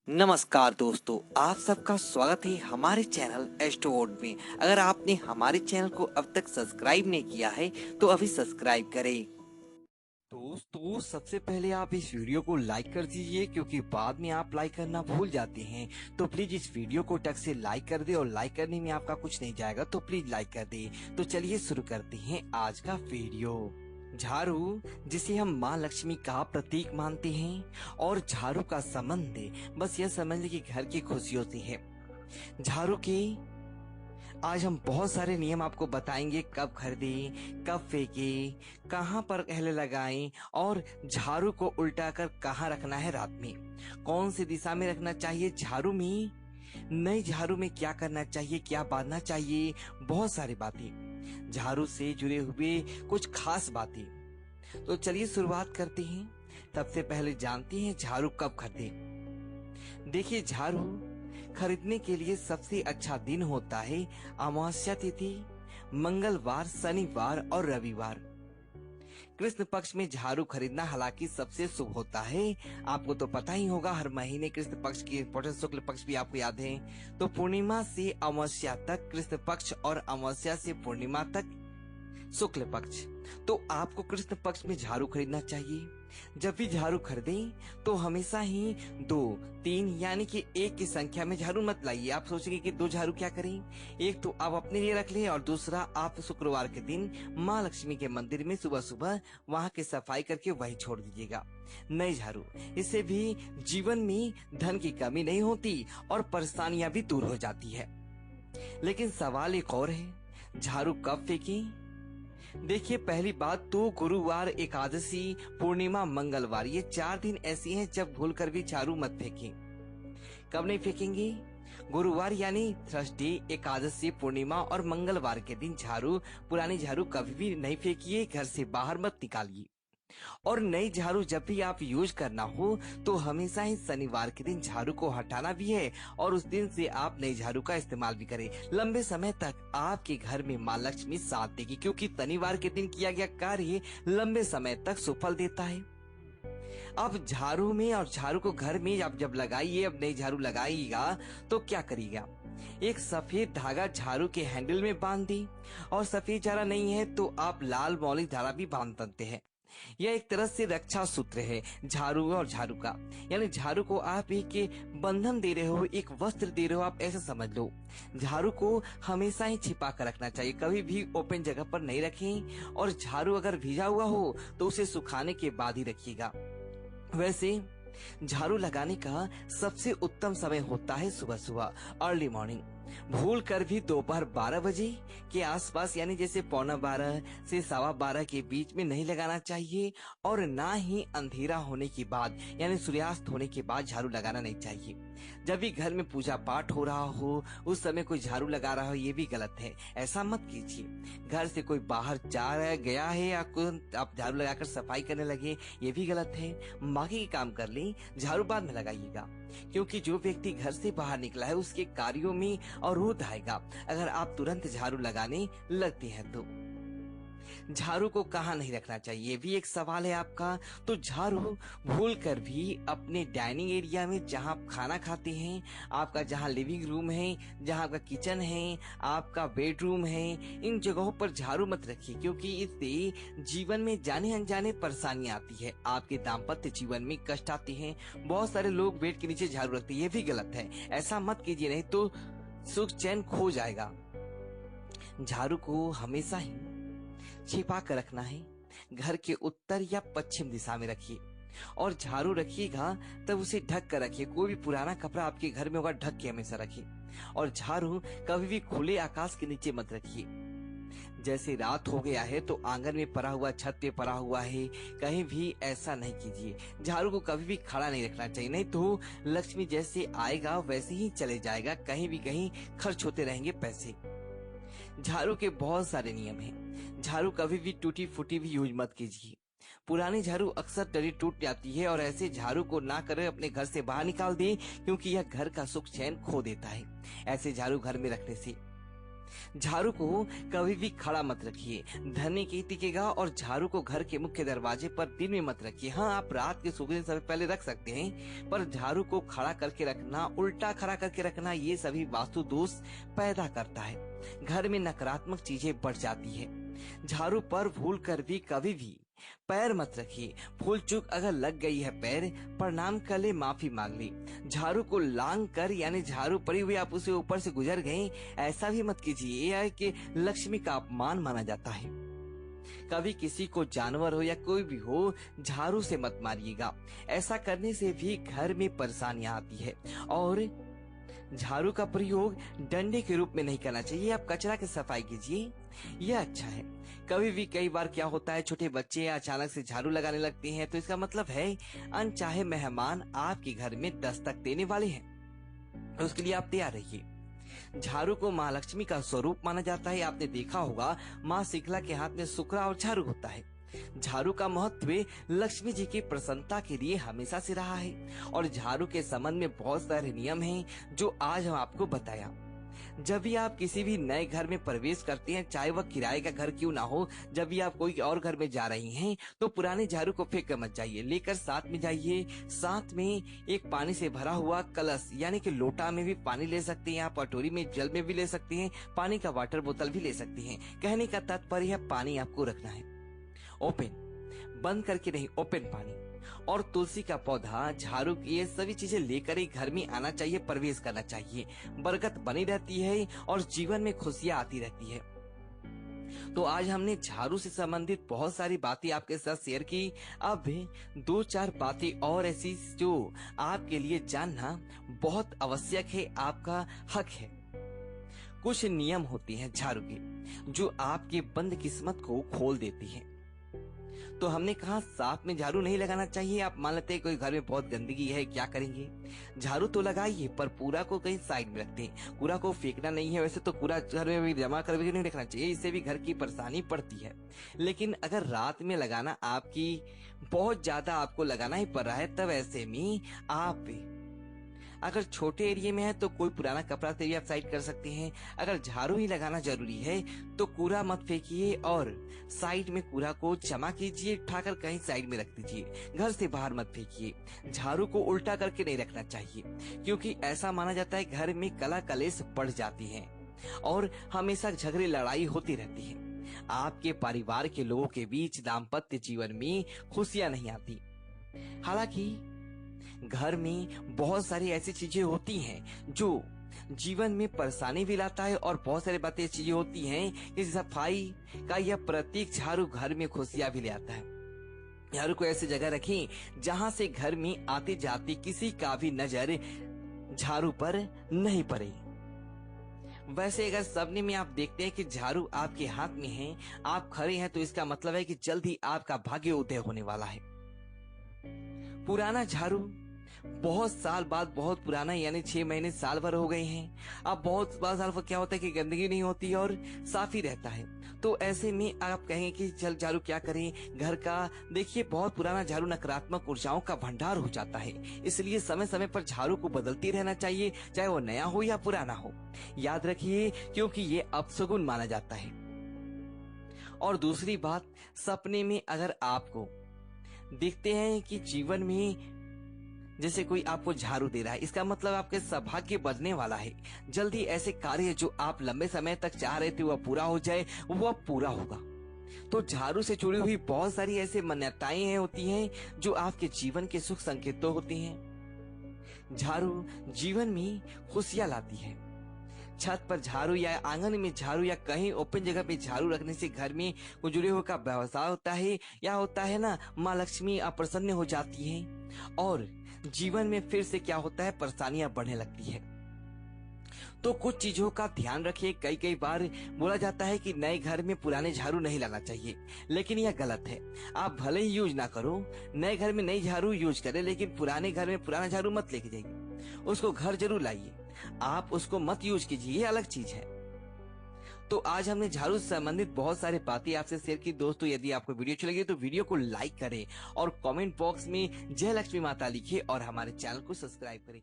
नमस्कार दोस्तों, आप सबका स्वागत है हमारे चैनल एस्ट्रोवर्ड में। अगर आपने हमारे चैनल को अब तक सब्सक्राइब नहीं किया है तो अभी सब्सक्राइब करें। दोस्तों, सबसे पहले आप इस वीडियो को लाइक कर दीजिए, क्योंकि बाद में आप लाइक करना भूल जाते हैं। तो प्लीज इस वीडियो को टक से लाइक कर दे, और लाइक करने में आपका कुछ नहीं जाएगा, तो प्लीज लाइक कर दे। तो चलिए शुरू करते हैं आज का वीडियो। झाड़ू, जिसे हम माँ लक्ष्मी का प्रतीक मानते हैं, और झाड़ू का संबंध बस यह समझ लें कि घर की खुशियों से है। झाड़ू के आज हम बहुत सारे नियम आपको बताएंगे, कब खरीदें, कब फेंकें, कहाँ पर पहले लगाएं, और झाड़ू को उल्टा कर कहाँ रखना है रात में, कौन सी दिशा में रखना चाहिए झाड़ू में, नई झाड़ू में क्या करना चाहिए, क्या बांधना चाहिए, बहुत सारी बातें झाड़ू से जुड़े हुए, कुछ खास बातें। तो चलिए शुरुआत करते हैं। सबसे पहले जानते हैं झाड़ू कब खरीदें। देखिए, झाड़ू खरीदने के लिए सबसे अच्छा दिन होता है अमावस्या तिथि, मंगलवार, शनिवार और रविवार। कृष्ण पक्ष में झाड़ू खरीदना हालांकि सबसे शुभ होता है। आपको तो पता ही होगा, हर महीने कृष्ण पक्ष की इंपॉर्टेंस, शुक्ल पक्ष भी आपको याद है। तो पूर्णिमा से अमावस्या तक कृष्ण पक्ष, और अमावस्या से पूर्णिमा तक शुक्ल पक्ष। तो आपको कृष्ण पक्ष में झाड़ू खरीदना चाहिए। जब भी झाड़ू खरीदें तो हमेशा ही 2, 3 यानी कि 1 की संख्या में झाड़ू मत लाइए। आप सोचेंगे कि 2 झाड़ू क्या करें, एक तो आप अपने लिए रख लें, और दूसरा आप शुक्रवार के दिन माँ लक्ष्मी के मंदिर में सुबह सुबह वहां की सफाई करके वही छोड़ दीजिएगा नई झाड़ू। इससे भी जीवन में धन की कमी नहीं होती और परेशानियां भी दूर हो जाती है। लेकिन सवाल एक और है, झाड़ू कब फेंकें। देखिए, पहली बात तो गुरुवार, एकादशी, पूर्णिमा, मंगलवार, ये 4 दिन ऐसी हैं जब भूलकर भी झाड़ू मत फेंकें। कब नहीं फेंकेंगे? गुरुवार यानी थर्सडे, एकादशी, पूर्णिमा और मंगलवार के दिन झाड़ू, पुरानी झाड़ू कभी भी नहीं फेंकिए, घर से बाहर मत निकालिए। और नई झाड़ू जब भी आप यूज करना हो तो हमेशा ही शनिवार के दिन झाड़ू को हटाना भी है, और उस दिन से आप नई झाड़ू का इस्तेमाल भी करें। लंबे समय तक आपके घर में माँ लक्ष्मी साथ देगी, क्योंकि शनिवार के दिन किया गया कार्य लंबे समय तक सुफल देता है। अब झाड़ू में, और झाड़ू को घर में आप जब लगाइए, अब नई झाड़ू लगाइएगा तो क्या करिएगा, एक सफेद धागा झाड़ू के हैंडल में बांध दी, और सफेद धागा नहीं है तो आप लाल मौली धागा भी बांध सकते हैं। यह एक तरह से रक्षा सूत्र है झाड़ू और झाड़ू का। यानी झाड़ू को आप एक बंधन दे रहे हो, एक वस्त्र दे रहे हो, आप ऐसा समझ लो। झाड़ू को हमेशा ही छिपा कर रखना चाहिए, कभी भी ओपन जगह पर नहीं रखें। और झाड़ू अगर भीजा हुआ हो तो उसे सुखाने के बाद ही रखिएगा। वैसे झाड़ू लगाने का सबसे उत्तम समय होता है सुबह सुबह, अर्ली मॉर्निंग। भूल कर भी दोपहर 12 बजे के आसपास, यानी जैसे 11:15 से 12:15 के बीच में नहीं लगाना चाहिए, और ना ही अंधेरा होने के बाद यानी सूर्यास्त होने के बाद झाड़ू लगाना नहीं चाहिए। जब भी घर में पूजा पाठ हो रहा हो उस समय कोई झाड़ू लगा रहा हो, ये भी गलत है, ऐसा मत कीजिए। घर से कोई बाहर जा रहा गया है या आप झाड़ू लगाकर सफाई करने लगे, ये भी गलत है। बाकी के काम कर लें, झाड़ू बाद में लगाइएगा, क्योंकि जो व्यक्ति घर से बाहर निकला है उसके कार्यों में अवरोध आएगा अगर आप तुरंत झाड़ू लगाने लगते हैं तो। झाड़ू को कहाँ नहीं रखना चाहिए, ये भी एक सवाल है आपका। तो झाड़ू भूल कर भी अपने डाइनिंग एरिया में, जहाँ आप खाना खाते हैं, आपका जहाँ लिविंग रूम है, जहाँ आपका किचन है, आपका बेडरूम है, इन जगहों पर झाड़ू मत रखिए, क्योंकि इससे जीवन में जाने अनजाने परेशानियां आती है, आपके दाम्पत्य जीवन में कष्ट आते हैं। बहुत सारे लोग बेड के नीचे झाड़ू रखते हैं, ये भी गलत है, ऐसा मत कीजिए, नहीं तो सुख चैन खो जाएगा। झाड़ू को हमेशा ही छिपा कर रखना है, घर के उत्तर या पश्चिम दिशा में रखिए। और झाड़ू रखिएगा तब उसे ढक कर रखिए, कोई भी पुराना कपड़ा आपके घर में होगा ढक के हमेशा रखिए। और झाड़ू कभी भी खुले आकाश के नीचे मत रखिए। जैसे रात हो गया है तो आंगन में पड़ा हुआ, छत पे पड़ा हुआ है, कहीं भी ऐसा नहीं कीजिए। झाड़ू को कभी भी खड़ा नहीं रखना चाहिए, नहीं तो लक्ष्मी जैसे आएगा वैसे ही चले जाएगा, कहीं भी कहीं खर्च होते रहेंगे पैसे। झाड़ू के बहुत सारे नियम हैं। झाड़ू कभी भी टूटी फूटी भी यूज मत कीजिए। पुरानी झाड़ू अक्सर टरी टूट जाती है, और ऐसे झाड़ू को ना करें, अपने घर से बाहर निकाल दें, क्योंकि यह घर का सुख चैन खो देता है ऐसे झाड़ू घर में रखने से। झाड़ू को कभी भी खड़ा मत रखिए, धरने की टिकेगा। और झाड़ू को घर के मुख्य दरवाजे पर दिन में मत रखिए। हाँ, आप रात के सोने से पहले रख सकते हैं, पर झाड़ू को खड़ा करके रखना, उल्टा खड़ा करके रखना, ये सभी वास्तु दोष पैदा करता है। घर में नकारात्मक चीजें बढ़ जाती है। झाड़ू पर भूल कर भी कभी भी पैर मत रखिए। भूल चूक अगर लग गई है पैर, प्रणाम कर ले, माफी मांग ले। झाड़ू को लांग कर यानी झाड़ू पड़ी हुई आप उसे ऊपर से गुजर गए, ऐसा भी मत कीजिए। यह है कि लक्ष्मी का अपमान माना जाता है। कभी किसी को जानवर हो या कोई भी हो, झाड़ू से मत मारिएगा। ऐसा करने से भी घर में परेशानियां आती है। और झाड़ू का प्रयोग डंडे के रूप में नहीं करना चाहिए। आप कचरा की सफाई कीजिए, यह अच्छा है। कभी भी कई बार क्या होता है, छोटे बच्चे अचानक से झाड़ू लगाने लगते हैं, तो इसका मतलब है अनचाहे मेहमान आपके घर में दस्तक देने वाले हैं। उसके लिए आप तैयार रहिए। झाड़ू को माँ लक्ष्मी का स्वरूप माना जाता है। आपने देखा होगा माँ शीतला के हाथ में सुकरा और झाड़ू होता है। झाड़ू का महत्व लक्ष्मी जी की प्रसन्नता के लिए हमेशा से रहा है। और झाड़ू के संबंध में बहुत सारे नियम हैं जो आज हम आपको बताया। जब भी आप किसी भी नए घर में प्रवेश करते हैं, चाहे वह किराए का घर क्यों ना हो, जब भी आप कोई और घर में जा रही हैं, तो पुराने झाड़ू को फेंक कर मत जाइए, लेकर साथ में जाइए। साथ में एक पानी से भरा हुआ कलश यानी कि लोटा में भी पानी ले सकते हैं आप, कटोरी में जल में भी ले सकते हैं, पानी का वाटर बोतल भी ले सकते हैं। कहने का तात्पर्य है पानी आपको रखना है ओपन, बंद करके नहीं, ओपन पानी। और तुलसी का पौधा, झाड़ू, ये सभी चीजें लेकर ही घर में आना चाहिए, प्रवेश करना चाहिए। बरकत बनी रहती है और जीवन में खुशियां आती रहती है। तो आज हमने झाड़ू से संबंधित बहुत सारी बातें आपके साथ शेयर की। अब 2-4 बातें और ऐसी जो आपके लिए जानना बहुत आवश्यक है, आपका हक है। कुछ नियम होते हैं झाड़ू के जो आपके बंद किस्मत को खोल देती हैं। तो हमने कहा साथ में झाड़ू नहीं लगाना चाहिए। आप मान लेते हैं कोई घर में बहुत गंदगी है, क्या करेंगे? झाड़ू तो लगाइए, पर कूड़ा को कहीं साइड में रखते हैं। कूड़ा को फेंकना नहीं है, वैसे तो कूड़ा घर में भी जमा करके नहीं रखना चाहिए, इससे भी घर की परेशानी पड़ती है। लेकिन अगर रात में लगाना आपकी बहुत ज्यादा आपको लगाना ही पड़ रहा है, तब ऐसे में आप अगर छोटे एरिया में है तो कोई पुराना कपड़ा से भी आप साइड कर सकते हैं। अगर झाड़ू ही लगाना जरूरी है तो कूड़ा मत फेंकिए और साइड में कूड़ा को जमा कीजिए, उठाकर कहीं साइड में रख दीजिए, घर से बाहर मत फेंकिए। झाड़ू को उल्टा करके नहीं रखना चाहिए, क्योंकि ऐसा माना जाता है घर में कला कलेश बढ़ जाती है और हमेशा झगड़े लड़ाई होती रहती है। आपके परिवार के लोगों के बीच दाम्पत्य जीवन में खुशियां नहीं आती। हालांकि घर में बहुत सारी ऐसी चीजें होती हैं जो जीवन में परेशानी भी लाता है और बहुत सारी बातें चीजें होती हैं कि सफाई का यह प्रतीक झाड़ू घर में खुशियां भी ले आता है। झाड़ू को ऐसी जगह रखें जहां से घर में आते जाते किसी का भी नजर झाड़ू पर नहीं पड़े। वैसे अगर सपने में आप देखते हैं कि झाड़ू आपके हाथ में है, आप खड़े हैं, तो इसका मतलब है कि जल्द ही आपका भाग्य उदय होने वाला है। पुराना झाड़ू बहुत साल बाद, बहुत पुराना यानी 6 महीने साल भर हो गए हैं, अब बहुत साल पर क्या होता है कि गंदगी नहीं होती और साफ ही रहता है। तो ऐसे में आप कहेंगे कि चल झाड़ू क्या करें घर का। देखिए, बहुत पुराना झाड़ू नकारात्मक ऊर्जाओं का भंडार हो जाता है, इसलिए समय समय पर झाड़ू को बदलती रहना चाहिए, चाहे वो नया हो या पुराना हो। याद रखिए, क्योंकि ये अपशगुन माना जाता है। और दूसरी बात, सपने में अगर आपको देखते हैं कि जीवन में जैसे कोई आपको झाड़ू दे रहा है, इसका मतलब आपके सौभाग्य बढ़ने वाला है। जल्दी ऐसे कार्य जो आप लंबे समय तक चाह रहे थे वह पूरा हो जाए, वह पूरा होगा। तो झाड़ू से जुड़ी हुई बहुत सारी ऐसी मान्यताएं होती हैं जो आपके जीवन के सुख संकेतों होती हैं। झाड़ू जीवन में खुशियां लाती है। छत पर झाड़ू या आंगन में झाड़ू या कहीं ओपन जगह पे झाड़ू रखने से घर में कुछ जुड़े हुए का व्यवसाय होता है, या होता है ना, माँ लक्ष्मी अप्रसन्न हो जाती हैं और जीवन में फिर से क्या होता है, परेशानियां बढ़ने लगती है। तो कुछ चीजों का ध्यान रखिए। कई बार बोला जाता है कि नए घर में पुराने झाड़ू नहीं लाना चाहिए, लेकिन यह गलत है। आप भले ही यूज ना करो, नए घर में नई झाड़ू यूज करें, लेकिन पुराने घर में पुराना झाड़ू मत लेके जाइए, उसको घर जरूर लाइए। आप उसको मत यूज कीजिए, ये अलग चीज है। तो आज हमने झाड़ू से संबंधित बहुत सारी बातें आपसे शेयर की। दोस्तों, यदि आपको वीडियो अच्छी लगी तो वीडियो को लाइक करें और कमेंट बॉक्स में जय लक्ष्मी माता लिखिए और हमारे चैनल को सब्सक्राइब करें।